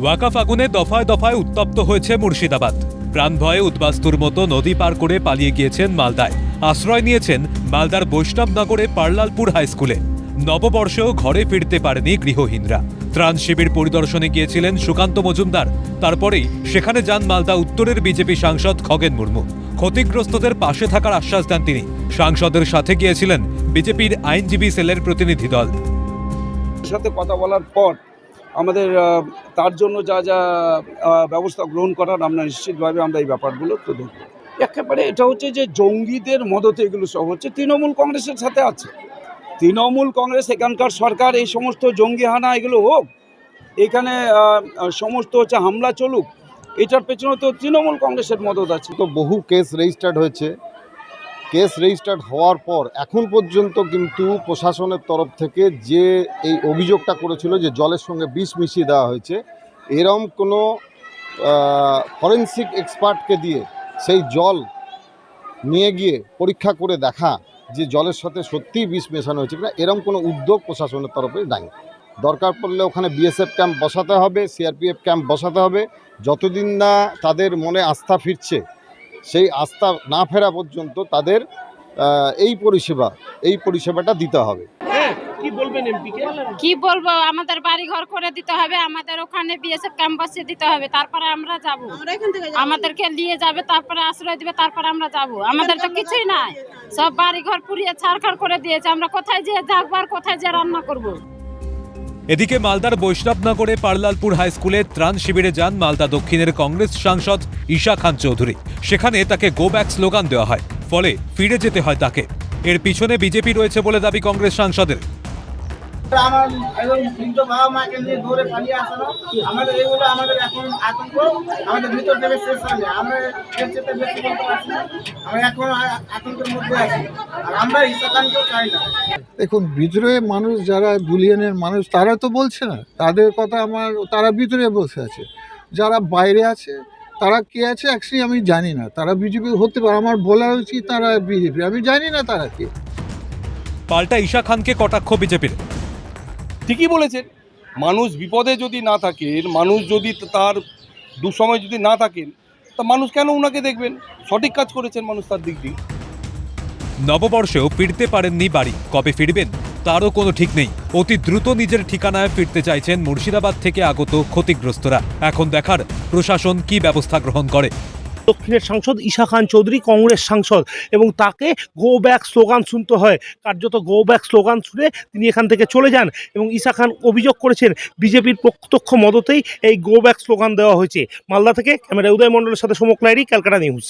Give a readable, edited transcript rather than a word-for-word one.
ওয়াকাফ আগুনে দফায় দফায় উত্তপ্ত হয়েছে মুর্শিদাবাদ। প্রাণ ভয়ে উদ্বাস্তুর মতো নদী পার করে পালিয়ে গিয়েছেন মালদায়। আশ্রয় নিয়েছেন মালদার বৈষ্ণবনগরে পার্লালপুর হাই স্কুলে। নববর্ষেও ঘরে ফিরতে পারেনি গৃহহীনরা। ত্রাণ শিবির পরিদর্শনে গিয়েছিলেন সুকান্ত মজুমদার। তারপরেই সেখানে যান মালদা উত্তরের বিজেপি সাংসদ খগেন মুর্মু। ক্ষতিগ্রস্তদের পাশে থাকার আশ্বাস দেন তিনি। সাংসদের সাথে গিয়েছিলেন বিজেপির আইনজীবী সেলের প্রতিনিধি দল। সাথে কথা বলার পর আমাদের তার জন্য যা যা ব্যবস্থা গ্রহণ করার আমরা নিশ্চিতভাবে আমরা এই ব্যাপারগুলো তো দেখব। একেবারে এটা হচ্ছে যে জঙ্গিদের মদতে এগুলো সব হচ্ছে। তৃণমূল কংগ্রেসের সাথে আছে, তৃণমূল কংগ্রেস এখানকার সরকার এই সমস্ত জঙ্গি হানা এগুলো হোক, এখানে সমস্ত হচ্ছে হামলা চলুক, এটার পেছনে তো তৃণমূল কংগ্রেসের মদত আছে। তো বহু কেস রেজিস্টার্ড হয়েছে। কেস রেজিস্টার্ড হওয়ার পর এখন পর্যন্ত কিন্তু প্রশাসনের তরফ থেকে যে এই অভিযোগটা করেছিল যে জলের সঙ্গে বিষ মিশিয়ে দেওয়া হয়েছে, এরম কোনো ফরেনসিক এক্সপার্টকে দিয়ে সেই জল নিয়ে গিয়ে পরীক্ষা করে দেখা যে জলের সাথে সত্যিই বিষ মেশানো হয়েছে কিনা, এরম কোনো উদ্যোগ প্রশাসনের তরফে নাই। দরকার পড়লে ওখানে বিএসএফ ক্যাম্প বসাতে হবে, সিআরপিএফ ক্যাম্প বসাতে হবে। যতদিন না তাদের মনে আস্থা ফিরছে, সেই আস্থা না ফেরা পর্যন্ত তাদের এই পরিষেবাটা দিতে হবে। কি বলবেন এমপিকে? কি বলবো, আমাদের বাড়ি ঘর করে দিতে হবে, আমাদের ওখানে বিএসএফ ক্যাম্প বসিয়ে দিতে হবে, তারপরে আমরা যাব। আমাদেরকে নিয়ে যাবে, তারপরে আশ্রয় দিবে, তারপরে আমরা যাব। আমাদের তো কিছুই নাই, সব বাড়ি ঘর পুড়িয়ে ছাড়খাড় করে দিয়েছে। আমরা কোথায় যেয়ে থাকবো আর কোথায় যেয়ে রান্না করব? এদিকে মালদার বৈষ্ণবনগরে পার্লালপুর হাই স্কুলে ত্রাণ শিবিরে যান মালদা দক্ষিণের কংগ্রেস সাংসদ ঈশা খান চৌধুরী। সেখানে তাকে গো ব্যাক স্লোগান দেওয়া হয়, ফলে ফিরে যেতে হয় তাকে। এর পিছনে বিজেপি রয়েছে বলে দাবি কংগ্রেস সাংসদের। আমার একদম বৃদ্ধ বাবা মাকে নিয়ে দৌড়ে পালিয়ে আসানো, আমাদের এগুলো আমাদের এখন আতঙ্ক আমাদের ভিতর থেকে শেষ হয় না। আমরা এর চেয়ে বেশি বলতে পারছি না। আমরা এখন আতঙ্কের মধ্যে আছি, আর আমরা ঈশা খানকেও চাই না। দেখুন, বিদ্রোহের মানুষ যারা বুলিয়ানের মানুষ তারা তো বলছে না তাদের কথা, তারা ভিতরে বসে আছে। যারা বাইরে আছে তারা কে আছে অ্যাকচুয়ালি আমি জানি না। তারা বিজেপি হতে পারে, আমার বলা উচিত তারা বিজেপি, আমি জানি না তারা কে। পাল্টা ঈশা খানকে কটাক্ষ বিজেপির। ঠিকই বলেছেন, মানুষ বিপদে যদি না থাকেন, মানুষ যদি তার দুঃসময় যদি না থাকেন, তা মানুষ কেন ওনাকে দেখবেন? সঠিক কাজ করেছেন মানুষ তার দিক দিয়ে। নববর্ষেও ফিরতে পারেননি বাড়ি, কবে ফিরবেন তারও কোনো ঠিক নেই। অতি দ্রুত নিজের ঠিকানায় ফিরতে চাইছেন মুর্শিদাবাদ থেকে আগত ক্ষতিগ্রস্তরা। এখন দেখার প্রশাসন কি ব্যবস্থা গ্রহণ করে। দক্ষিণের সাংসদ ঈশা খান চৌধুরী কংগ্রেস সাংসদ, এবং তাকে গো ব্যাক স্লোগান শুনতে হয়। কার্যত গো ব্যাক স্লোগান শুনে তিনি এখান থেকে চলে যান, এবং ঈশা খান অভিযোগ করেছেন বিজেপির প্রত্যক্ষ মদতেই এই গো ব্যাক স্লোগান দেওয়া হয়েছে। মালদা থেকে ক্যামেরা উদয় মণ্ডলের সাথে সমক লাইরি, ক্যালকাটা নিউজ।